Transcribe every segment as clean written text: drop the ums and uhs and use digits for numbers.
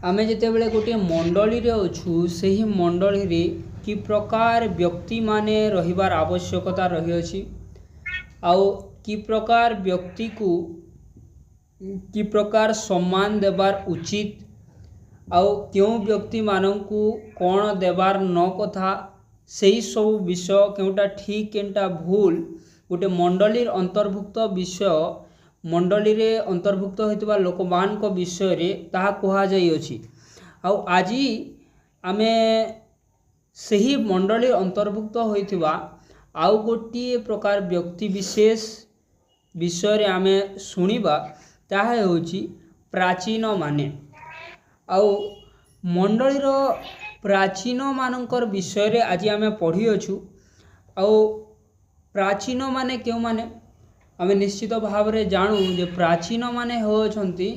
आमे जितेबले गोटे मंडली रे अछु सही मंडली रे कि प्रकार व्यक्ति माने रहिबार आवश्यकता रही अछि आउ कि प्रकार व्यक्ति को कि प्रकार सम्मान देवार उचित आउ क्यों व्यक्ति मानू कौन देवार न कथा सही सब विषय केउटा ठीक केउटा भूल गोटे मंडली अंतर्भुक्त विषय मंडली रे अंतर्भुक्त होइतिबा लोकमान को विषय रे ताहा कहा जाई अछि आउ आजी आमे सही मंडली अंतर्भुक्त होइतिबा आउ गोटे प्रकार व्यक्ति विशेष विषय रे आमे सुनिबा ताहा होछि प्राचीन माने आउ मंडली रो प्राचीन मानकर विषय रे आज आमे पढ़ी अछु आउ प्राचीन माने क्यों माने आमे निश्चित भाव रे जानू जे प्राचीन माने होछंती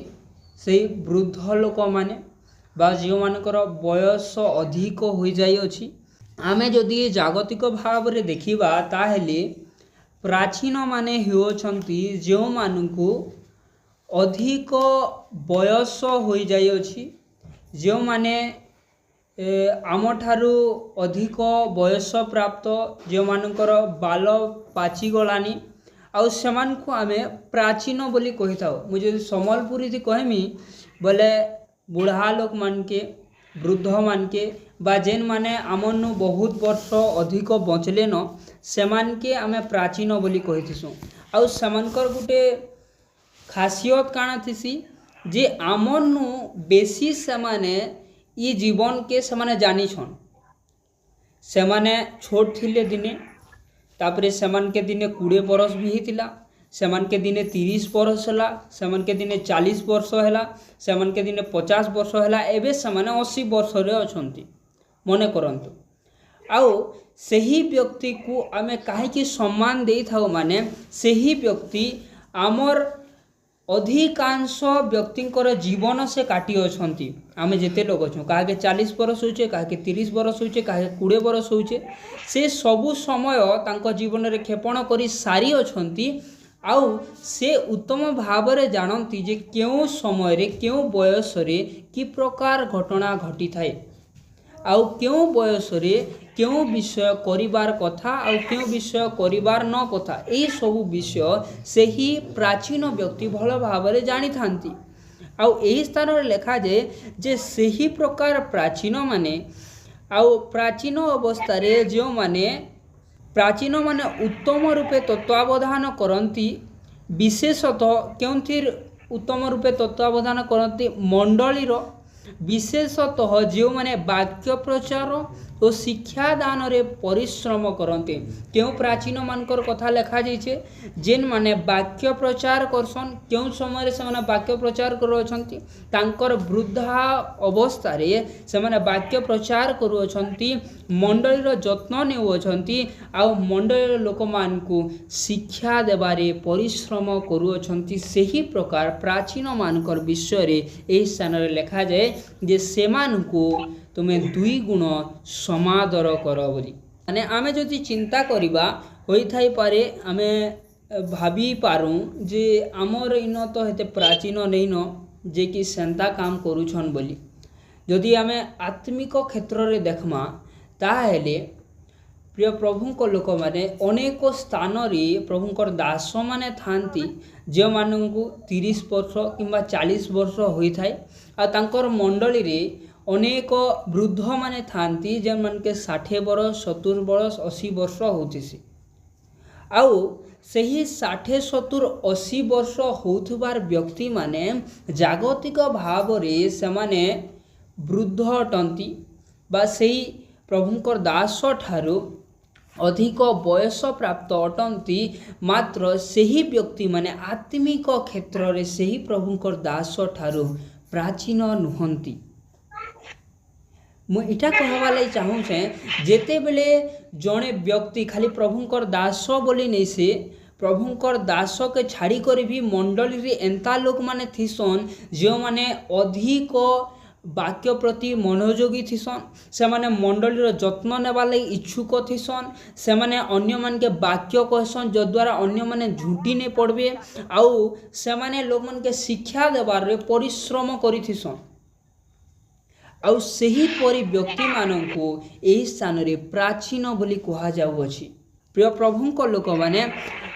सेही वृद्ध लोक माने बा जो मानकर बयस अधिक हो जाई अछि आमे जदि जागतिक भाव रे देखिबा ताहेले प्राचीन माने होछंती जो मानकु अधिक बयस हो जाई अछि जो माने आमठारू अधिक बयस प्राप्त जो मानकर बाल पाची गलानी आउ समान को आमे प्राचीन बोली कहि थाउ मुझे सम्बलपुरी थी कहमी बोले बुढ़ा लोक मान के वृद्ध मान के बा जेन माने आमनु बहुत वर्ष अधिक बचले न सेमान के आमे प्राचीन बोली कहि थिसु आउ समानकर गुटे खासियत काना थिसी जे आमनु बेसी समाने ई जीवन के समाने जानी छन सेमाने छोट थिले दिने तापरे सेमान के दिने 20 बरस भी हितिला सेमान के दिने 30 बरस हला सेमान के दिने 40 वर्ष हला सेमान के दिने 50 वर्ष हला एबे सेमाने 80 वर्ष रे अछंती मने करंतु आउ सही व्यक्ति को आमे काहे कि सम्मान देई थाउ माने सही व्यक्ति आमर अधिकांश व्यक्तिंकर जीवन से काटी अछंती आमे जेते लोग अछो काहे 40 बरस होचे काहे 30 बरस होचे काहे 20 बरस होचे से सबु समय तांको जीवन रे खेपण करी सारी अछंती आउ से उत्तम भाव रे जानती जे केउ समय रे केउ बयस रे कि प्रकार घटना घटी थाए आउ केउ बयस रे केउ विषय करिबार कथा आउ केउ विषय करिबार न कथा एई सब विषय सेही प्राचीन व्यक्ति भल भाव रे जानी थांती आउ एही स्थान रे लेखा जे सेही प्रकार प्राचीन माने आउ प्राचीन अवस्था रे जो माने प्राचीन माने उत्तम रूपे तत्वावधान करंती विशेषतः केउंथिर उत्तम रूपे तत्वावधान करंती मंडली रो विशेषतः जो माने वाक्य प्रचार और शिक्षा दान रे परिश्रम करते क्यों प्राचीन मानकर कथा लेखा जाइछे जेन माने वाक्य प्रचार करसन क्यों समय रे से वाक्य प्रचार करूछंती तांकर वृद्धा अवस्था रे से वाक्य प्रचार करूछंती मंडली रो जत्न नेउछंती आ मंडली लोक मान को शिक्षा देबारे परिश्रम करूछंती सही प्रकार प्राचीन मानकर विषय रे एही स्थान रे लेखा जाए जे सेमान को तुम्हें 2 गुण समादर कर बोली माने आमे जदि चिंता करिबा होई थाई पारे आमे भाबी पारू जे आमर इन तो हेते प्राचीन नहीं न जे कि सेंता काम करूछन बोली जदि आमे आत्मिक क्षेत्र रे देखमा ताहेले प्रिय प्रभु को लोक माने अनेक स्थान रे प्रभुकर दास माने थांती जे माननकु 30 वर्ष किंबा 40 वर्ष होई थाए आ तांकर मंडली रे अनेक वृद्ध माने थांती जे मन के 60 वर्ष 70 वर्ष 80 वर्ष होतिसी आउ सही 60 70 80 वर्ष होथुबार व्यक्ति माने जागतिक भाव रे से माने वृद्ध अटंती बा सही प्रभुकर दास ठारू अधिक बयस प्राप्त अटंती मात्र सही व्यक्ति माने आत्मिक क्षेत्र रे सही प्रभुकर दास ठारू प्राचीन नुहंती मु इटा कहवा लाई चाहूँ से जेते बेले जड़े व्यक्ति खाली प्रभुकर दास बोली नहीं से प्रभुकर दास के छाड़ी कर भी मंडली रे एंता लोक माने थिसन जो माने अधिक वाक्य प्रति मनोयोगी थिसन से माने मंडली रो जत्न नेबा लाई इच्छुक थिसन से माने अन्य मान के वाक्य कहसन जो द्वारा अन्य माने झूठी नहीं पड़बे आउ से माने लोक मान के शिक्षा देबार रे परिश्रम करी थिसन आउ सेहीपरि व्यक्ति माननकु एही स्थान रे प्राचीन बोली कहा जाउअछि। प्रिय प्रभुंक लोक माने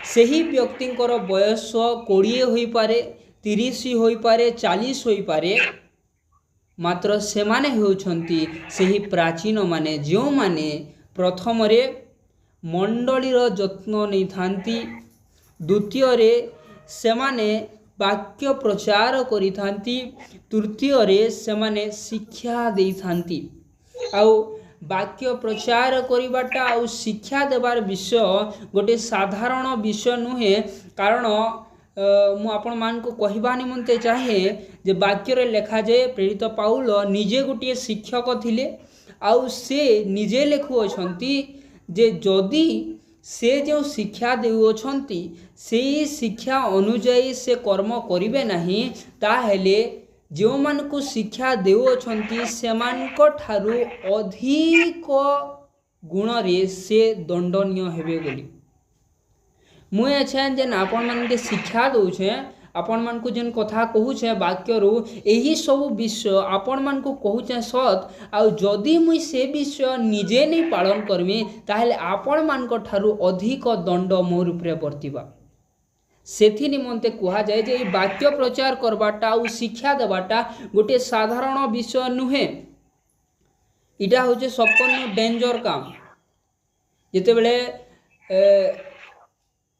सेही व्यक्तिंकर बयस 20 होई पारे, 30 होई पारे, 40 होई पारे, मात्र सेमाने हेउछंती सेही प्राचीन माने जो माने प्रथम रे मंडलीर जत्न नहीं थांती, द्वितीय रे सेमाने वाक्य प्रचार करि थांती, तृतीय रे सेमाने शिक्षा देई थांती। आउ वाक्य प्रचार करिबाटा आउ शिक्षा देवार विषय गोटे साधारण विषय नुहे, कारण मु आपण मान को कहबा निमंते चाहे जे वाक्य रे लेखा जे प्रेरित पाउल निजे गोटे शिक्षक थिले, आउ से निजे लेखु अछंती जे जदि से जो शिक्षा देउछंती से शिक्षा अनुଯାयी से कर्म करिवे नाही, ताहेले जो मान को शिक्षा देउछंती सेमानक ठारू अधिक गुण रे से दंडनीय हेबे बोली मुझे अच्छा जेन आपण मान के शिक्षा दउछे, आपण मान को जेन कथा कहूछे वाक्य रू एही सब विषय आपण मान को कहूछे सत, आउ जदि मुई से विषय निजे नहीं पालन करमी ताहेले आपण मान को ठारू अधिक दंड मोर उपरे वर्तिबा। सेथि निमंते कहा जाए जे वाक्य प्रचार करबाटा आउ शिक्षा देबाटा गोटे साधारण विषय नुहे, इटा होचे सबकन डेंजर काम। जेते बेले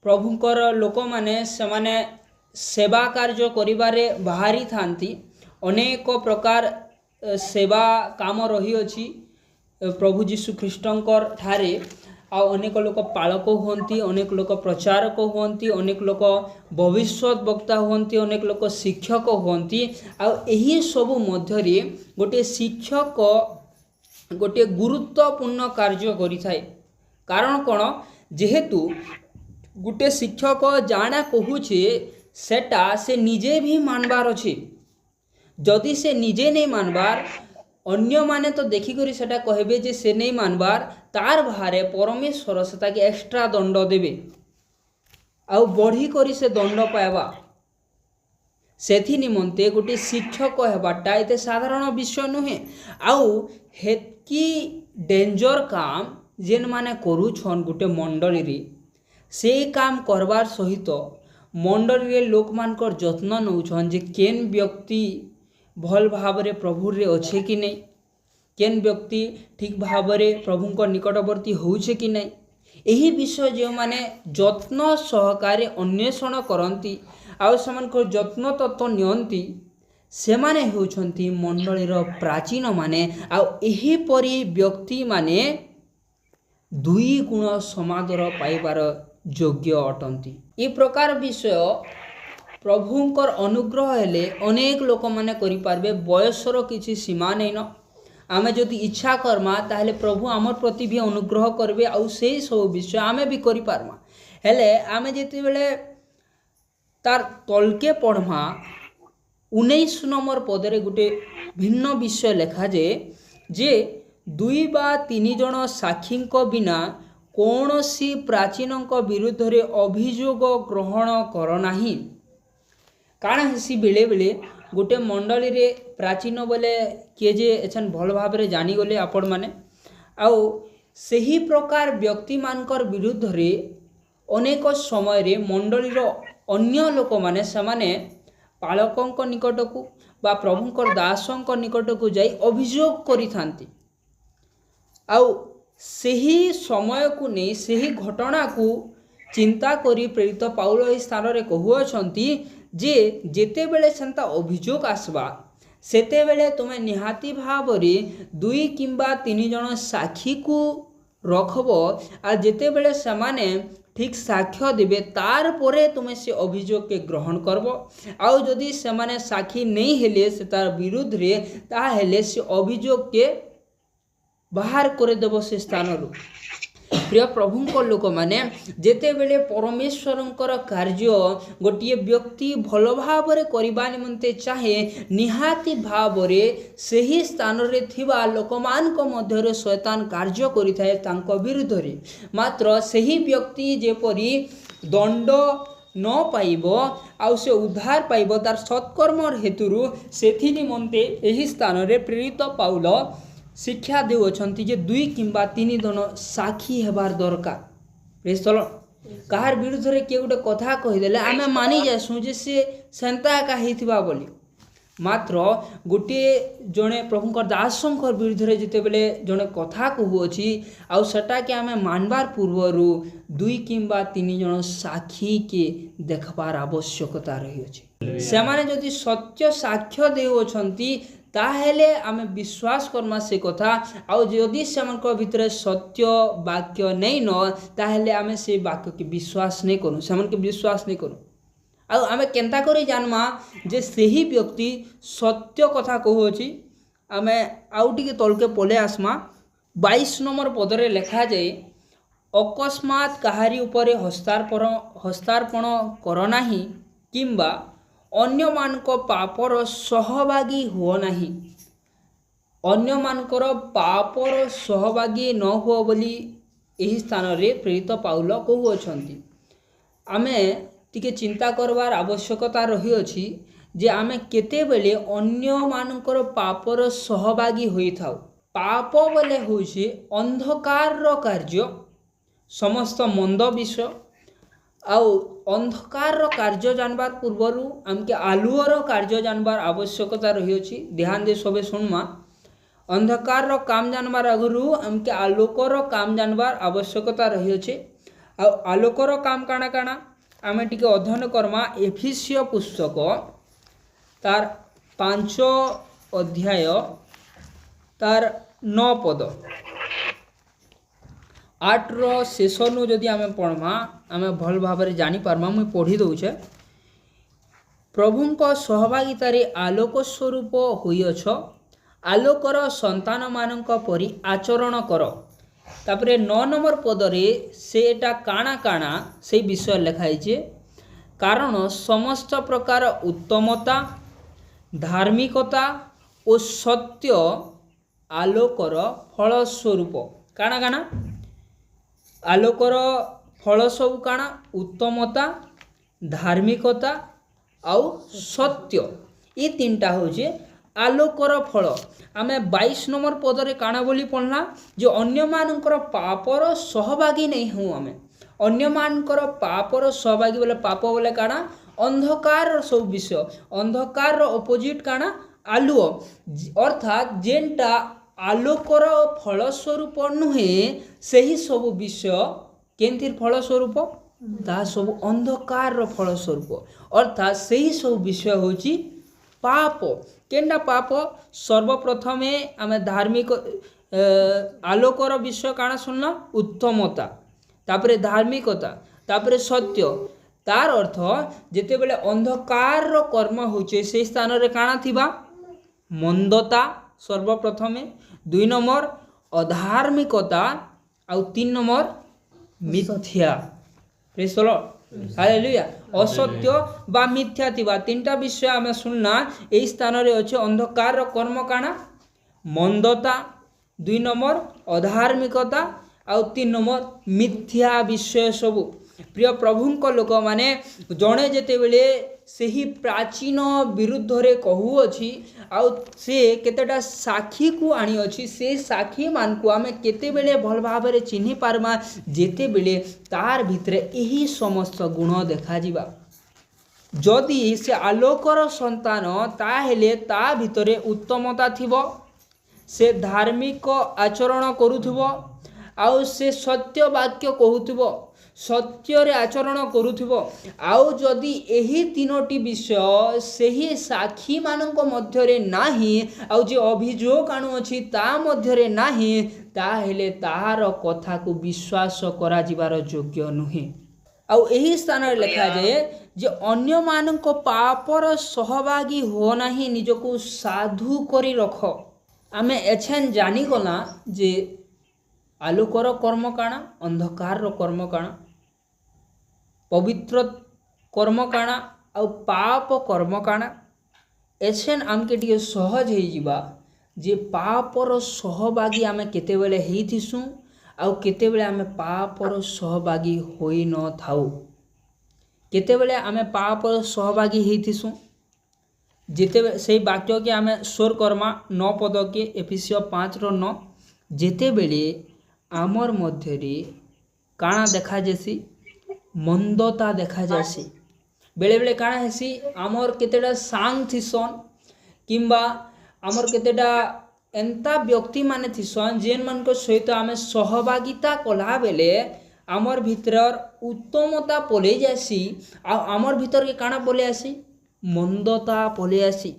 प्रभुंकर लोक माने समाने सेवा कार्य करिबारे बाहरी थांती, अनेक प्रकार सेवा काम रही अछि प्रभु जीशु ख्रीष्टंकर ठारे। आ अनेक लोक पालक हुअन्ति, अनेक लोक प्रचारक हुअन्ति, अनेक लोक भविष्यत वक्ता हुअन्ति, अनेक लोक शिक्षक हुअन्ति। आ एही सब मध्यरे गोटे शिक्षक गोटे गुरुत्वपूर्ण कार्य करिथाए। कारण कोन, जेहेतु गोटे शिक्षक जाना कहूचे सेटा से निजे भी मानबार अछि। जदि से निजे नहीं मानबार, अन्य माने तो देखी करी सेटा कहबे जे से नहीं मानबार, तार भारे परमेश्वर से ताके एक्स्ट्रा दंड देबे, आउ बढ़ी करी से दंड पाएबा। सेथि निमंते गोटे शिक्षक हेबाटा एते साधारण विषय नुहे। आउ हेतकी डेंजर काम जेन माने करूछन गोटे मंडली रे, से काम करबार सहित मंडली रे लोक मानकर जत्न नउछन जे केन व्यक्ति भल भावरे प्रभु रे अच्छे कि नहीं, केन व्यक्ति ठीक भावरे प्रभुंक निकटवर्ती होउछे कि नहीं, यही विषय जो माने जत्न सहकारे अन्वेषण करती आउ सेमानकर जत्न तत्व नियंती, सेमाने होउछंती मंडलीर प्राचीन माने। आउ एही परी व्यक्ति माने दुई गुण समादर पाइबार योग्य अटंती। ए प्रकार विषय प्रभुंकर अनुग्रह हेले अनेक लोक माने करि पारबे। बयसर किछि सीमा नहीं न, आमे जदि इच्छा करमा ताहले प्रभु आमर प्रति भी अनुग्रह करबे, आउ सेही सब विषय आमे भी करि पारमा। हेले आमे जेते बेले तार तलके पढ़मा 19 नंबर पदरे गोटे भिन्न विषय लेखा जे 2 बा 3 जन साक्षींक बिना कौनसी प्राचीनक विरुद्ध रे अभियोग ग्रहण कर नाही। कारण हेसी बेले बेले गोटे मंडली रे प्राचीन बोले किए जे एछन भल भाव रे जानी गले आपण माने, आउ सही प्रकार व्यक्ति मानकर विरुद्ध रे अनेक समय रे मंडली रो अन्य लोक माने समाने पालकंक निकटकू बा प्रभुंकर दासंक निकटकू जाई अभियोग करि थांती। आउ सेही समय को नहीं सेही घटना को चिंता करी प्रेरित पाउल एही स्थान रे कहुअछंती जे जेते बेले सेंता अभियोग आसबा सेते बेले तुमे निहाती भाव रे 2 किंबा 3 जन साक्षी को रखबो, आ जेते बेले समाने ठीक साक्ष्य देबे तार परे तुमे से अभियोग के ग्रहण करबो। आउ जदि समाने साक्षी नहीं हेले से तार विरुद्ध रे ता हेले से अभियोग के बाहर करे देबो से स्थान रु। प्रिय प्रभुंक लोक माने जेते बेले परमेश्वरंकर कार्य गोटे व्यक्ति भल भाव रे करिबा निमंते चाहे निहाती भाव रे सही स्थान रे थिबा लोकमान को मध्य रे शैतान कार्य करिथाए तांको विरुद्ध रे। मात्र सही व्यक्ति जेपरी दंड न पाइब आउ से उद्धार पाइब तार सत्कर्म हेतु से निमंते यही स्थान रे प्रेरित पाउल शिक्षा देउछंती जे 2 किंबा 3 जन साक्षी हेबार दरकार। Praise the Lord. कहार विरुद्ध रे के गोटे कथा कहिदेले आमे मानि जासु जे से सेंता एका हेथिबा बोली, मात्र गोटे जड़े प्रभुंकर दासंकर विरुद्ध रे जिते बेले जड़े कथा कहूँगी आउ सेटा के आमे मानबार पूर्वरु 2 किंबा 3 जन साक्षी के देखबार आवश्यकता रही अछि। से माने जदि सत्य साक्ष्य देउछंती ताहेले आमे विश्वास करमा से कथा, आउ जदि सेमानक भितरे सत्य वाक्य नहीं न ताहेले आमे से वाक्य के विश्वास नहीं करू, सेमान के विश्वास नहीं करू। आउ आमे केंता करी जानमा जे सही व्यक्ति सत्य कथा कहूँगी। आमे आउ टिके तलके पले आसमा 22 नंबर पदरे लिखा जाए, अकस्मात कहारी उपरे हस्तार्पण कर नाही किंबा अन्य मानक पापर सहभागी हो नाही। अन्य मानकर पापर सहभागी न हो बोली एही स्थान रे प्रेरित पाउल कहूछंती। आमे टिके चिंता करवार आवश्यकता रही अछि जे आमे केते बेले अन्य मानकर पापर सहभागी होई थाउ। पाप बोले होइछे अंधकार रो कार्य, समस्त मंद विषय। आउ अंधकार रो कार्य जानबार पूर्वरु आमके आलुओर कार्य जानबार आवश्यकता रही अछि। ध्यान दे सबे सुनमा, अंधकार रो काम जानबार आगुरु आमके आलोकर काम जानबार आवश्यकता रही अछि। आउ आलोकर काम काना काना आमे टिके अध्ययन करमा एफिसियो पुस्तक तार 5 अध्याय तार 9 पद 8 रो शेषनु जदि आमे पढ़मा आमे भल भाबरे जानि पारमा। मुई पढ़ी दउछे, प्रभुंक सहभागितारे आलोक स्वरूप होइअछ, आलोकर संतान मानक परि आचरण कर। तापरे 9 नंबर पदरे से एटा काना काना से विषय लिखाई छे, कारण समस्त प्रकार उत्तमता धार्मिकता और सत्य आलोकर फल स्वरूप। काना काना आलोकर फल सब काना उत्तमता धार्मिकता आउ सत्य, ये 3टा होचे आलोकर फल। आमे 22 नंबर पदरे काना बोली पढ़ना जो अन्य मानकर पापर सहभागी नहीं हूँ। आमे अन्य मानकर पापर सहभागी बोले पाप बोले काना अंधकार सब विषय, अंधकार अपोजिट काना आलुओ, अर्थात जेनटा आलोकर फल स्वरूप नुहे सही सब विषय केंथिर फल स्वरूप ता सब अंधकार फल स्वरूप, अर्थात सही सब विषय होची पाप। केंडा पाप सर्वप्रथमे आमे धार्मिक आलोकर विषय काना सुनना उत्तमता, तापरे धार्मिकता, तापरे सत्य। तार अर्थ जेते बेले अंधकार कर्म होचे से स्थान रे काना थिबा मंदता सर्वप्रथमे, 2 नंबर अधार्मिकता आउ 3 नंबर मिथ्या। Praise the Lord, hallelujah. असत्य बा मिथ्या थिबा 3टा विषय आमे सुनना एई स्थान रे अछि। अंधकार कर्म काना मंदता, 2 नंबर अधार्मिकता आउ 3 नंबर मिथ्या विषय सब। प्रिय प्रभुंक लोक माने जणे जेते बेले सही प्राचीन विरुद्ध रे कहू अछि आउ से केतेटा साक्षी को आनी अछि, से साक्षी मान को आमे केते बेले भल भाबरे चिन्हि पारमा जेते बेले तार भितरे एही समस्त गुण देखा जिबा। जदि से आलोकर संतान ताहेले ता भितरे उत्तमता थिबो, से धार्मिक आचरण करूथिबो, आउ से सत्य वाक्य कहूथिबो, सत्य रे आचरण करूथिबो। आउ जदि एही 3टी विषय सही साक्षी मानक मध्य रे नाही, आउ जे अभियोग आनु अछि ता मध्य रे नाही, ताहेले ताहार कथा को विश्वास करा जिबार योग्य नुहे। आउ एही स्थान रे लिखा जाए जे अन्य मानक पापर सहभागी हो नाही, निजको साधु करी रख। आमे एछन जानी गला जे आलोकर कर्म काना अंधकार कर्म काना, पवित्र कर्म काना आउ पाप कर्म काना। एछन आमके टिके सहज हो जिबा जे पापर सहभागी आमे केते बेले हेइथिसु आउ केते बेले आमे पापर सहभागी होई न थाउ। केतेबेले आमे पापर सहभागी होइथिसु जेते से वाक्य के आमे स्वर करमा 9 पद के एफिसियो 5:9 जेतेबेले आमर मध्य रे काଣା देखा जेसी मंदता देखा जासी बेले बेले काଣା हेसी आमर केतेटा सांग थिसन किंबा आमर केतेटा एंता व्यक्ति माने थिसन जेन मान को सहित आमे सहभागिता कला बेले आमर भीतर उत्तमता पले जासी आ आमर भीतर के काଣା पले आसी मंदता पले आसी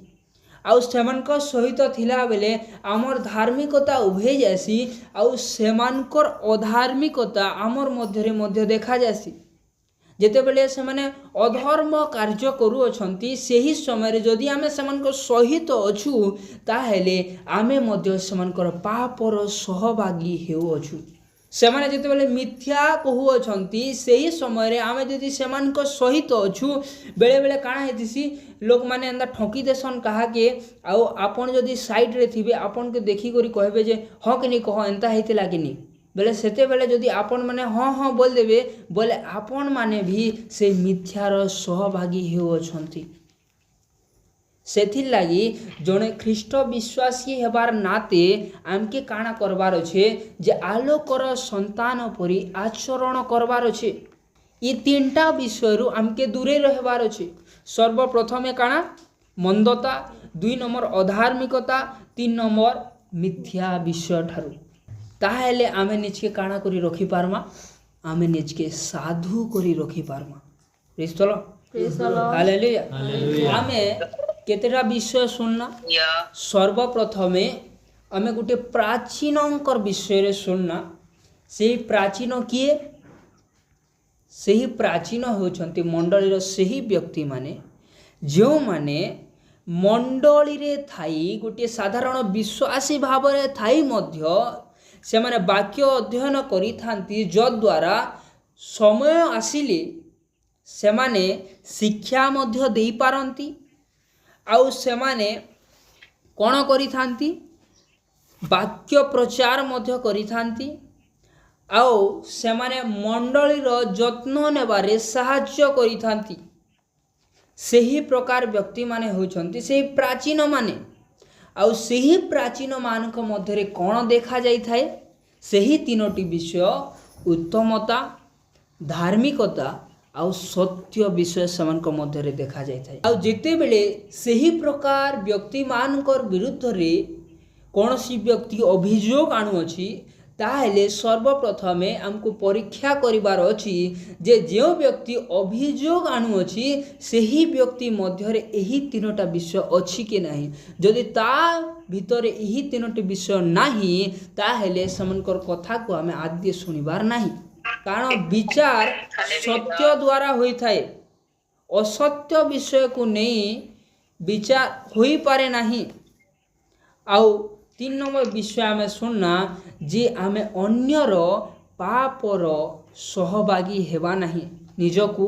आउ सेमानकर सहित थिला बेले आमर धार्मिकता उभे जासी आउ सेमानकर अधार्मिकता आमर मध्य देखा जासी जेतेबेले सेमाने अधर्म कार्य करू अछंती सेही समय रे जदि आमे सेमानकर सहित अछु ताहेले आमे मध्य सेमानकर पापर सहभागी हेउ अछु सेमाने जेतेबेले मिथ्या कहू अछंती सेही समय रे आमे जदि सेमानकर सहित अछु बेले बेले काଣା हेतिसी लोक माने एंदा ठकी देसन कहा के आउ आपन जदि साइड रे थिबे आपन के देखि करी कहबे जे ह कि नहीं कह एंता हेतिला कि नहीं बेले सेते बेले जदि आपन माने हाँ हाँ बोल देबे बोले आपन माने भी से मिथ्यार सहभागी हेउ अछंती सेथिर लागी जने ख्रीष्ट विश्वासी हेबार नाते आमके काଣା करबार छे जे आलोकर संतान परी आचरण करबार छे ये तीनटा विषय रु आमके दूरे रहबार छे सर्वप्रथमे काଣା मंदता 2 नंबर अधार्मिकता 3 नंबर मिथ्या विषय ठारू ताहेले आमे निजके काଣା करी रखी पारमा आमे निजके साधु करी रखी पारमा प्रेज द लॉर्ड हालेलुया आमे केतेटा विषय सुनना सर्वप्रथमे आमे गुटे प्राचीनकर विषय रे सुनना सेही प्राचीन किए सेही प्राचीन होउछंती मंडलीर सेही व्यक्ति माने जो माने मंडली रे थाई गोटे साधारण विश्वासी भाव रे थाई मध्य से माने वाक्य अध्ययन करी थांती जद्वारा समय आसिले से माने शिक्षा मध्य देई पारंती आउ से माने कोन करी थांती वाक्य प्रचार मध्य करी थांती आउ से माने मंडलीर जत्न नेबारे साहाय्य करी थांती सेही प्रकार व्यक्ति माने होचंती सेही प्राचीन माने आउ सेही प्राचीन मानक मध्य रे कोन देखा जाई थाए सेही तीनोटी विषय उत्तमता धार्मिकता आउ सत्य विषय समान मध्य रे देखा जाई थाए आउ जेते बेले सेही प्रकार व्यक्ति मानकर विरुद्ध रे कोनसी व्यक्ति अभियोग आणु अछि ताहेले सर्वप्रथमे हमको परीक्षा करिवार अछि जे जो व्यक्ति अभियोग आणु अछि सेही व्यक्ति मध्य रे एही तीनोटा विषय अछि कि नाही जदि ता भितरे एही तीनोटी विषय नाही ताहेले समनकर कथा को हमें आद्य सुनिबार नाही कारण विचार सत्य द्वारा होई थाए असत्य विषय को नहीं विचार होई पारे नाही आउ 3 नंबर विषय आमे सुनना जे आमे अन्यर पापर सहभागी हेबा नाही निजको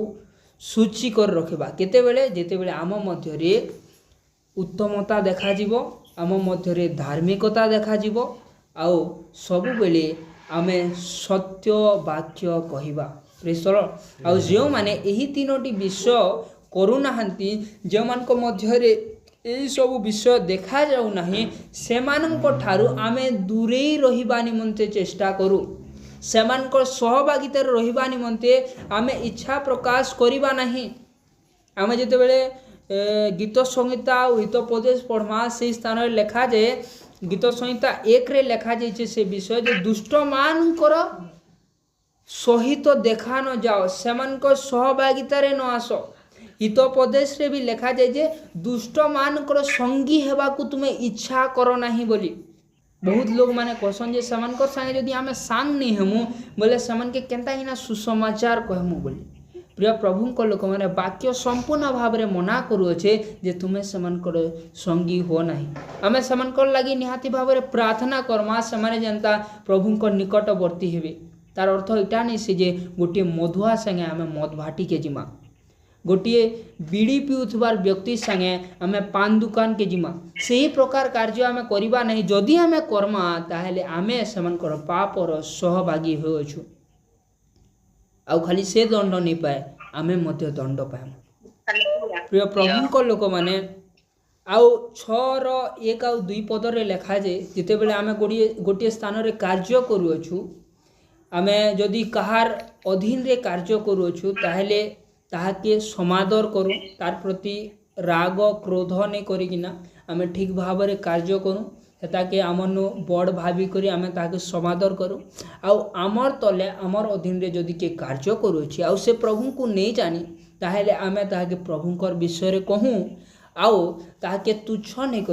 सूची कर रखबा केते बेले जेते बेले आम मध्य रे उत्तमता देखा जीवो आम मध्य रे धार्मिकता देखा जीवो आउ सब बेले आमे सत्य वाक्य कहिबा प्रेसर आउ जो माने एही तीनोटी विषय करू नाहंती जे मान को मध्य रे एही सब विषय देखा जाऊ नाही सेमानक ठारू आमे दूरे रहिबा निमंते चेष्टा करू सेमानक सहभागिता रहिबा निमंते आमे इच्छा प्रकाश करिबा नाही आमे जेते बेले गीत संहिता हितोपदेश पढ़मा से स्थान रे लिखा जे गीत संहिता 1 रे लिखा जाइछे से विषय जे दुष्ट मानकर सहित देखा न जाओ सेमानक सहभागिता रे न आसो हितोपदेश रे भी लिखा जाए जे दुष्ट मानकर संगी हेबा को तुमे इच्छा करो नाही बोली बहुत लोग माने कहसन जे सेमानकर संगे जदी आमे सांग नहीं हमु बोले सेमान के केनता हिना सुसमाचार कहमु बोली प्रिय प्रभु को लोक माने वाक्य संपूर्ण भाव रे मना करू छे जे तुमे सेमानकर संगी हो नाही आमे सेमानकर लागि निहाती भाव रे प्रार्थना करमा सेमाने जनता प्रभु को निकटवर्ती हेबे तार अर्थ इटा नहीं से जे गोटे मधुआ संगे आमे मद भाटी के जिमा गोटे बीड़ी पिउथबार व्यक्ति संगे आमे पान दुकान के जिमा सेही प्रकार कार्य आमे करिबा नहीं जदि आमे कर्मा ताहेले आमे सेमानकर पापर सहभागी होइछु आउ खाली से दंड नहीं पाए आमे मध्य दंड पाइमु। हालेलुया प्रिय प्रभुଙ୍କ ଲୋକମାନେ ଆଉ 6:1-2 ପଦରେ ଲେଖା ଯେ ଯେତେବେଳେ ଆମେ ଗୋଟିଏ ସ୍ଥାନରେ କାର୍ଯ୍ୟ କରୁଅଛୁ, ଆମେ ଯଦି କାହାର ଅଧୀନରେ କାର୍ଯ୍ୟ କରୁଅଛୁ ତାହେଲେ ତାହାକେ ସମାଦର କରୁ, ତାର ପ୍ରତି ରାଗ କ୍ରୋଧ ନେଇ କରିକିନା ଆମେ ଠିକ୍ ଭାବରେ କାର୍ଯ୍ୟ କରୁ, ସେଟାକେ ଆମନୁ ବଡ଼ ଭାବିକରି ଆମେ ତାହାକେ ସମାଦର କରୁ। ଆଉ ଆମର ତଲେ ଆମର ଅଧୀନରେ ଯଦି କିଏ କାର୍ଯ୍ୟ କରୁଅଛି ଆଉ ସେ ପ୍ରଭୁଙ୍କୁ ନେଇ ଜାଣି, ତାହେଲେ ଆମେ ତାହାକେ ପ୍ରଭୁଙ୍କର ବିଷୟରେ କହୁଁ ଆଉ ତାହାକେ ତୁଚ୍ଛ ନେଇ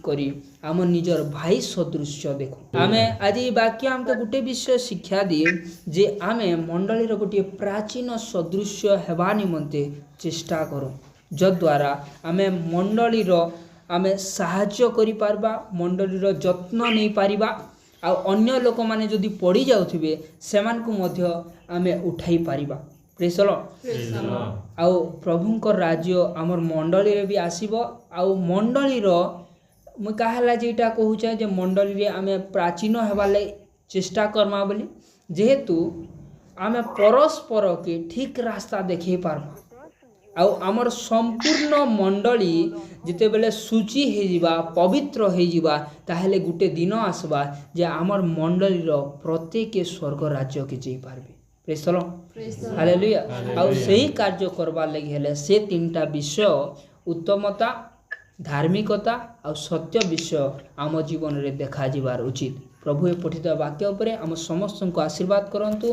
କରି ଆମ ନିଜର ଭାଇ ସଦୃଶ୍ୟ ଦେଖୁ। ଆମେ ଆଜି ବାକ୍ୟ ଆମକେ ଗୋଟେ ବିଷୟ ଶିକ୍ଷା ଦିଏ ଯେ ଆମେ ମଣ୍ଡଳୀର ଗୋଟିଏ ପ୍ରାଚୀନ ସଦୃଶ୍ୟ ହେବା ନିମନ୍ତେ ଚେଷ୍ଟା କରୁ, ଯଦ୍ୱାରା ଆମେ ମଣ୍ଡଳୀର ଆମେ ସାହାଯ୍ୟ କରିପାରିବା, ମଣ୍ଡଳୀର ଯତ୍ନ ନେଇପାରିବା ଆଉ ଅନ୍ୟ ଲୋକମାନେ ଯଦି ପଡ଼ି ଯାଉଥିବେ ସେମାନଙ୍କୁ ମଧ୍ୟ ଆମେ ଉଠାଇ ପାରିବା। ପ୍ରେଜ୍ ଦ ଲର୍ଡ। ଆଉ ପ୍ରଭୁଙ୍କ ରାଜ୍ୟ ଆମର ମଣ୍ଡଳୀରେ ବି ଆସିବ। ଆଉ ମଣ୍ଡଳୀର ମୁଁ କାହେଲା ଯେଇଟା କହୁଛେ ଯେ ମଣ୍ଡଳୀରେ ଆମେ ପ୍ରାଚୀନ ହେବାର୍ ଲାଗି ଚେଷ୍ଟା କର୍ମା ବୋଲି, ଯେହେତୁ ଆମେ ପରସ୍ପରକେ ଠିକ୍ ରାସ୍ତା ଦେଖେଇ ପାର୍ମା ଆଉ ଆମର ସମ୍ପୂର୍ଣ୍ଣ ମଣ୍ଡଳୀ ଯେତେବେଳେ ଶୁଚି ହେଇଯିବା, ପବିତ୍ର ହେଇଯିବା, ତାହେଲେ ଗୋଟେ ଦିନ ଆସବା ଯେ ଆମର ମଣ୍ଡଳୀର ପ୍ରତ୍ୟେକ ସ୍ୱର୍ଗ ରାଜ୍ୟକେ ଯାଇପାରିବେ। ପ୍ରେଜ୍ ଦ ଲର୍ଡ। ହାଲେଲୁୟା। ଆଉ ସେହି କାର୍ଯ୍ୟ କରବାର୍ ଲାଗି ହେଲେ ସେ ତିନିଟା ବିଷୟ ଉତ୍ତମତା, ଧାର୍ମିକତା ଆଉ ସତ୍ୟ ବିଷୟ ଆମ ଜୀବନରେ ଦେଖାଯିବାର ଉଚିତ। ପ୍ରଭୁ ଏ ପଠିତ ବାକ୍ୟ ଉପରେ ଆମ ସମସ୍ତଙ୍କୁ ଆଶୀର୍ବାଦ କରନ୍ତୁ।